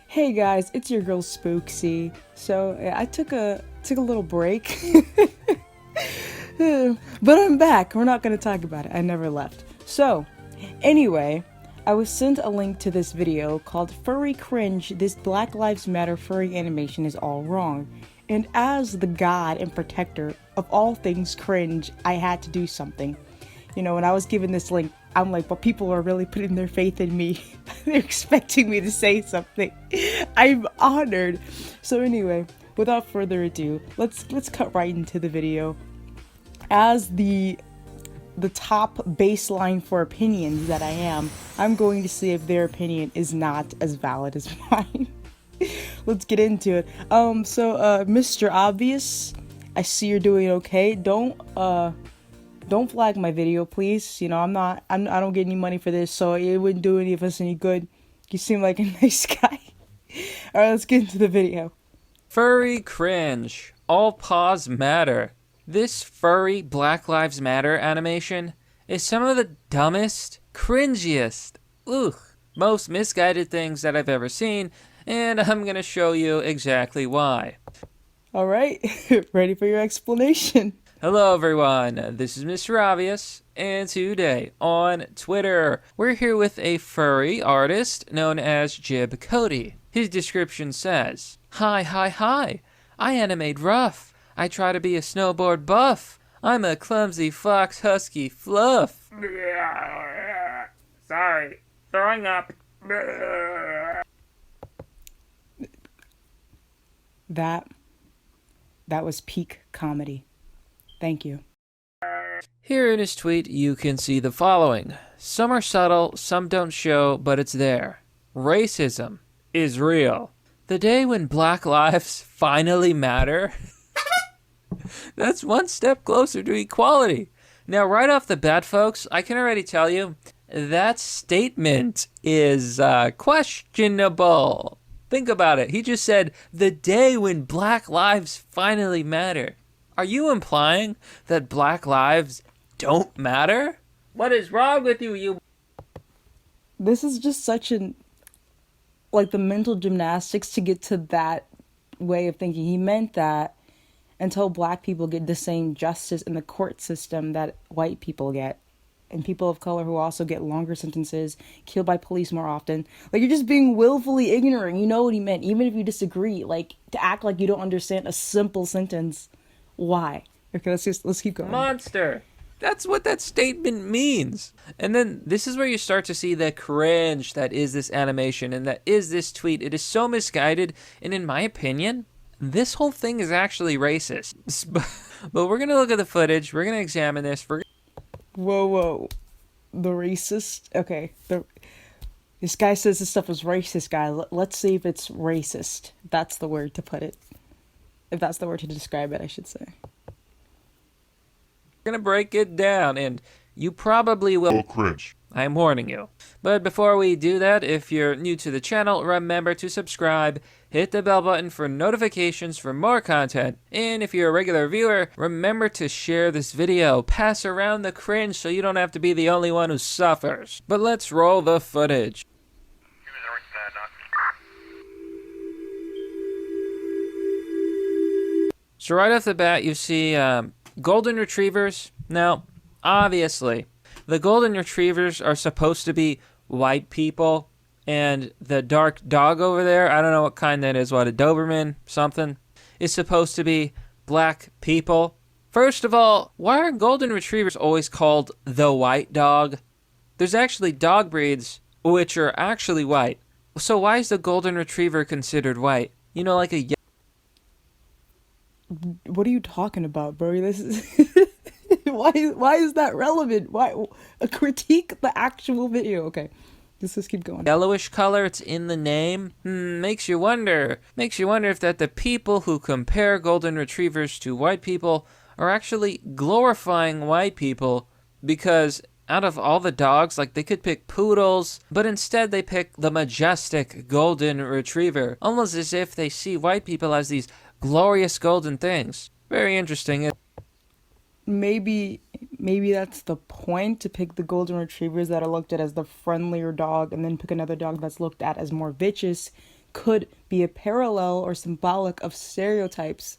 Hey guys, it's your girl Spooksy. So yeah, I took a little break, but I'm back. We're not gonna talk about it. I never left. So anyway, I was sent a link to this video called "Furry Cringe. This Black Lives Matter furry animation is all wrong." And as the god and protector of all things cringe, I had to do something. You know, when I was given this link, I'm like, but people are really putting their faith in me. They're expecting me to say something. I'm honored. So anyway, without further ado, let's cut right into the video. As the top baseline for opinions that I am, I'm going to see if their opinion is not as valid as mine. Let's get into it. Mr. Obvious, I see you're doing okay. Don't flag my video, please. You know, I don't get any money for this, so it wouldn't do any of us any good. You seem like a nice guy. Alright, let's get into the video. Furry cringe. All paws matter. This furry Black Lives Matter animation is some of the dumbest, cringiest, most misguided things that I've ever seen, and I'm gonna show you exactly why. Alright, ready for your explanation. Hello everyone, this is Mr. Obvious, and today on Twitter, we're here with a furry artist known as Jib Cody. His description says, Hi, I animate rough. I try to be a snowboard buff. I'm a clumsy fox husky fluff. Sorry, throwing up. That was peak comedy. Thank you. Here in his tweet, you can see the following. Some are subtle, some don't show, but it's there. Racism is real. The day when Black lives finally matter, that's one step closer to equality. Now, right off the bat, folks, I can already tell you, that statement is questionable. Think about it. He just said, the day when Black lives finally matter. Are you implying that Black lives don't matter? What is wrong with you? This is just such the mental gymnastics to get to that way of thinking. He meant that until black people get the same justice in the court system that white people get, and people of color who also get longer sentences, killed by police more often. Like, you're just being willfully ignorant. You know what he meant, even if you disagree. Like, to act like you don't understand a simple sentence. Why? Okay, let's keep going. Monster. That's what that statement means. And then this is where you start to see the cringe that is this animation and that is this tweet. It is so misguided, and in my opinion, this whole thing is actually racist. But we're gonna look at the footage. We're gonna examine this. Whoa. The racist? Okay. This guy says this stuff is racist, guy. Let's see if it's racist. That's the word to put it. If that's the word to describe it, I should say. We're gonna break it down, and you probably will cringe. I'm warning you. But before we do that, if you're new to the channel, remember to subscribe, hit the bell button for notifications for more content, and if you're a regular viewer, remember to share this video, pass around the cringe so you don't have to be the only one who suffers. But let's roll the footage. So right off the bat, you see golden retrievers. Now, obviously, the golden retrievers are supposed to be white people, and the dark dog over there, I don't know what kind that is, what, a Doberman, something, is supposed to be black people. First of all, why are golden retrievers always called the white dog? There's actually dog breeds which are actually white. So why is the golden retriever considered white? You know, like a... What are you talking about, bro? This is why is that relevant? Why critique the actual video? Okay, let's keep going. Yellowish color, it's in the name. Makes you wonder if that the people who compare golden retrievers to white people are actually glorifying white people, because out of all the dogs, like, they could pick poodles, but instead they pick the majestic golden retriever, almost as if they see white people as these glorious golden things. Very interesting. Maybe that's the point, to pick the golden retrievers that are looked at as the friendlier dog, and then pick another dog that's looked at as more vicious, could be a parallel or symbolic of stereotypes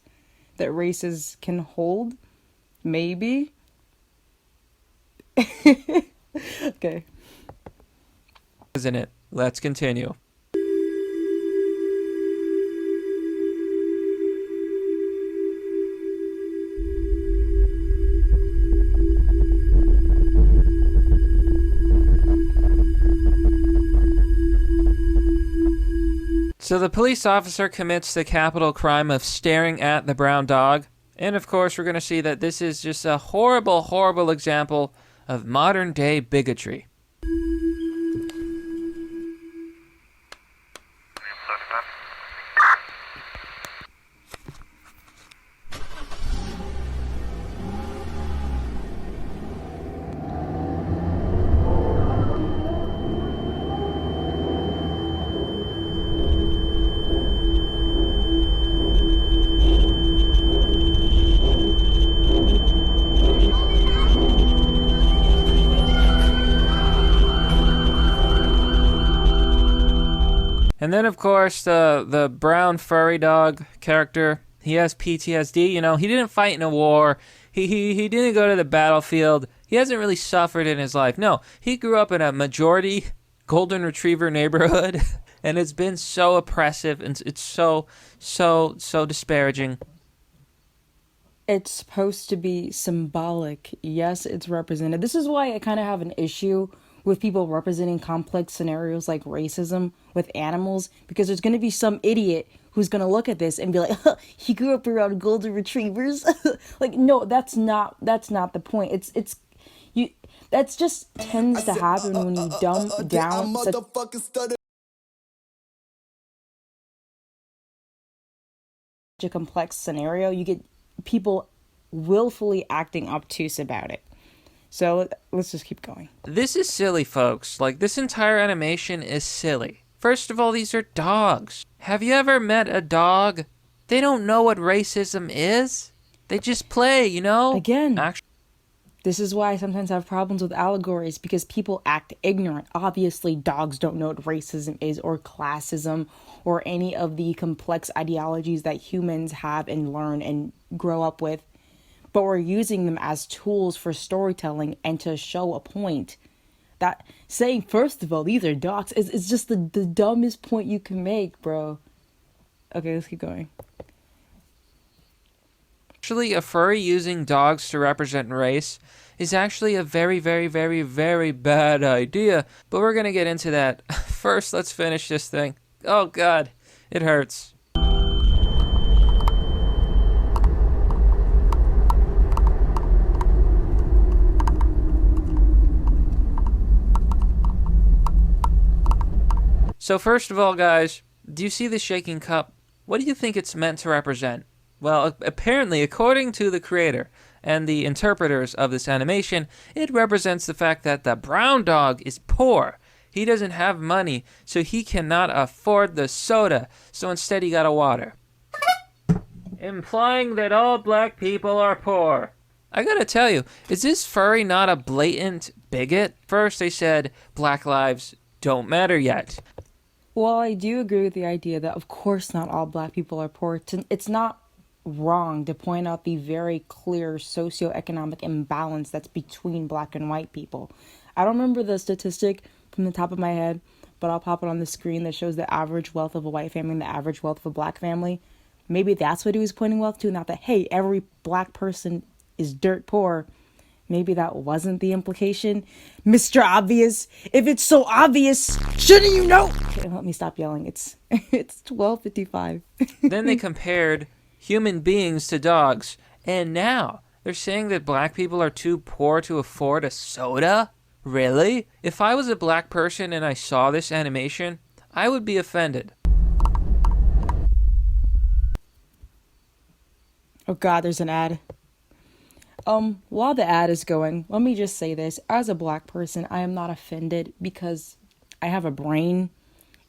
that races can hold. Maybe. Okay. Isn't it? Let's continue. So the police officer commits the capital crime of staring at the brown dog. And of course, we're going to see that this is just a horrible, horrible example of modern day bigotry. And then, of course, the brown furry dog character, he has PTSD. You know, he didn't fight in a war. He didn't go to the battlefield. He hasn't really suffered in his life. No, he grew up in a majority golden retriever neighborhood, and it's been so oppressive, and it's so disparaging. It's supposed to be symbolic. Yes, it's represented. This is why I kind of have an issue with people representing complex scenarios like racism with animals, because there's going to be some idiot who's going to look at this and be like, huh, he grew up around golden retrievers. Like, no, that's not the point. It's you. That's just tends to happen when you dumb down such a complex scenario. You get people willfully acting obtuse about it. So let's just keep going. This is silly, folks. Like, this entire animation is silly. First of all, these are dogs. Have you ever met a dog? They don't know what racism is. They just play, you know? Again, this is why I sometimes have problems with allegories, because people act ignorant. Obviously, dogs don't know what racism is, or classism, or any of the complex ideologies that humans have and learn and grow up with. But we're using them as tools for storytelling and to show a point. That saying, first of all, these are dogs, is just the dumbest point you can make, bro. Okay, let's keep going. Actually, a furry using dogs to represent race is actually a very, very, very, very bad idea. But we're going to get into that. First, let's finish this thing. Oh, God. It hurts. So first of all, guys, do you see the shaking cup? What do you think it's meant to represent? Well, apparently, according to the creator and the interpreters of this animation, it represents the fact that the brown dog is poor. He doesn't have money, so he cannot afford the soda, so instead he got a water. Implying that all black people are poor. I gotta tell you, is this furry not a blatant bigot? First they said black lives don't matter yet. Well, I do agree with the idea that, of course, not all black people are poor. It's not wrong to point out the very clear socioeconomic imbalance that's between black and white people. I don't remember the statistic from the top of my head, but I'll pop it on the screen that shows the average wealth of a white family and the average wealth of a black family. Maybe that's what he was pointing wealth to, not that, hey, every black person is dirt poor. Maybe that wasn't the implication. Mr. Obvious, if it's so obvious, shouldn't you know? Okay, let me stop yelling. It's 12:55. Then they compared human beings to dogs, and now they're saying that black people are too poor to afford a soda? Really? If I was a black person and I saw this animation, I would be offended. Oh God, there's an ad. While the ad is going, let me just say this. As a black person, I am not offended because I have a brain.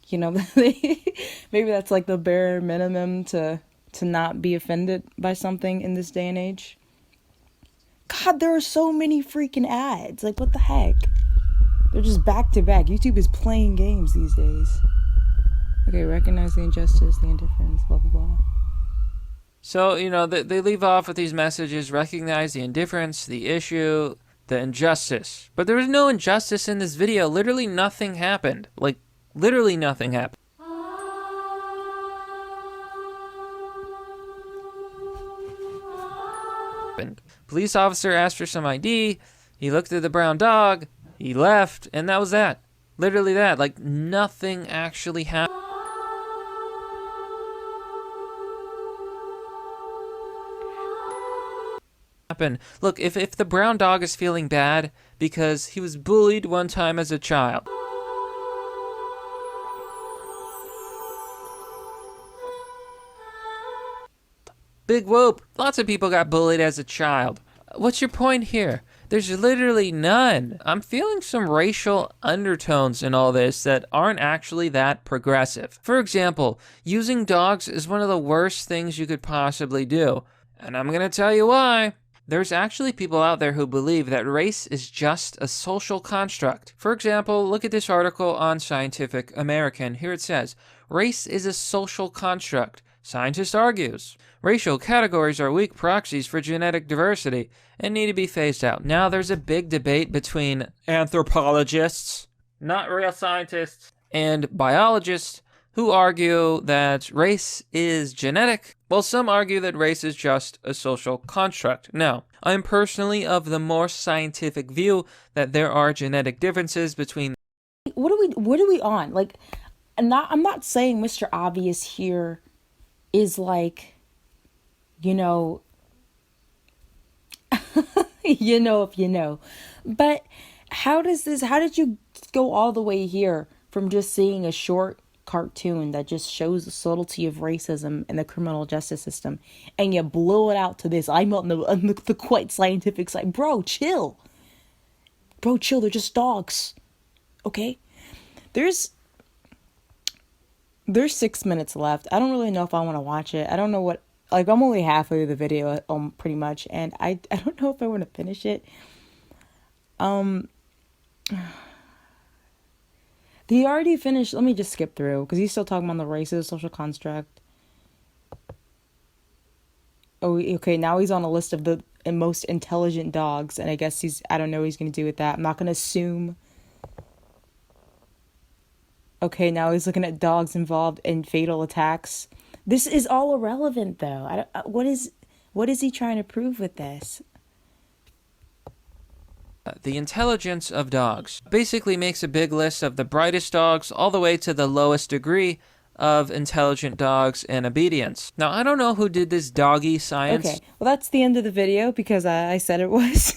You know, maybe that's like the bare minimum to not be offended by something in this day and age. God, there are so many freaking ads. Like, what the heck? They're just back to back. YouTube is playing games these days. Okay, recognize the injustice, the indifference, blah, blah, blah. So, they leave off with these messages, recognize the indifference, the issue, the injustice. But there was no injustice in this video. Literally nothing happened. Like, literally nothing happened. Police officer asked for some ID. He looked at the brown dog. He left, and that was that. Literally that. Like, nothing actually happened. Look, if the brown dog is feeling bad because he was bullied one time as a child, big whoop, lots of people got bullied as a child. What's your point here? There's literally none. I'm feeling some racial undertones in all this that aren't actually that progressive. For example, using dogs is one of the worst things you could possibly do. And I'm gonna tell you why. There's actually people out there who believe that race is just a social construct. For example, look at this article on Scientific American. Here it says, race is a social construct. Scientist argues. Racial categories are weak proxies for genetic diversity and need to be phased out. Now there's a big debate between anthropologists, not real scientists, and biologists who argue that race is genetic, while some argue that race is just a social construct. Now, I'm personally of the more scientific view that there are genetic differences between... What are we on? Like, I'm not saying Mr. Obvious here is like, you know, you know if you know. But how did you go all the way here from just seeing a short cartoon that just shows the subtlety of racism in the criminal justice system, and you blow it out to this? I'm on the quite scientific side. Bro, chill. They're just dogs. Okay? There's 6 minutes left. I don't really know if I want to watch it. I don't know what, like, I'm only halfway through the video, pretty much, and I don't know if I want to finish it. He already finished. Let me just skip through, because he's still talking about the racist social construct. Oh, okay, now he's on a list of the most intelligent dogs, and I guess I don't know what he's going to do with that. I'm not going to assume. Okay, now he's looking at dogs involved in fatal attacks. This is all irrelevant, though. What is he trying to prove with this? The intelligence of dogs basically makes a big list of the brightest dogs all the way to the lowest degree of intelligent dogs and obedience. Now, I don't know who did this doggy science. Okay, well, that's the end of the video because I said it was.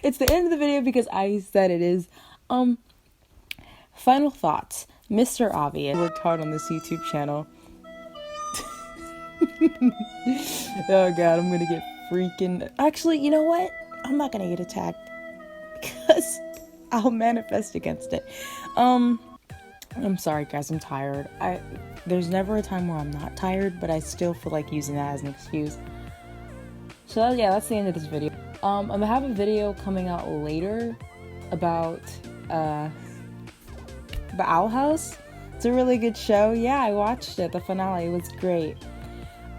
It's the end of the video because I said it is. Final thoughts. Mr. Obvious worked hard on this YouTube channel. Oh god, I'm gonna get freaking... Actually, you know what? I'm not gonna get attacked because I'll manifest against it. I'm sorry guys, I'm tired. There's never a time where I'm not tired, but I still feel like using that as an excuse. So yeah, that's the end of this video. I'm gonna have a video coming out later about the Owl House. It's a really good show. Yeah, I watched it. The finale was great.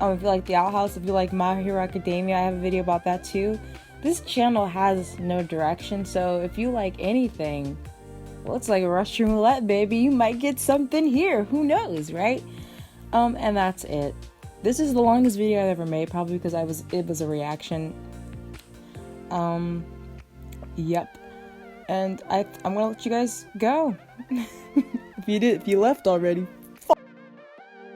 If you like the Owl House, if you like My Hero Academia, I have a video about that too. This channel has no direction, so if you like anything, well, it's like a Russian roulette, baby. You might get something here. Who knows, right? And that's it. This is the longest video I've ever made, probably because it was a reaction. Yep. And I'm gonna let you guys go. If you left already,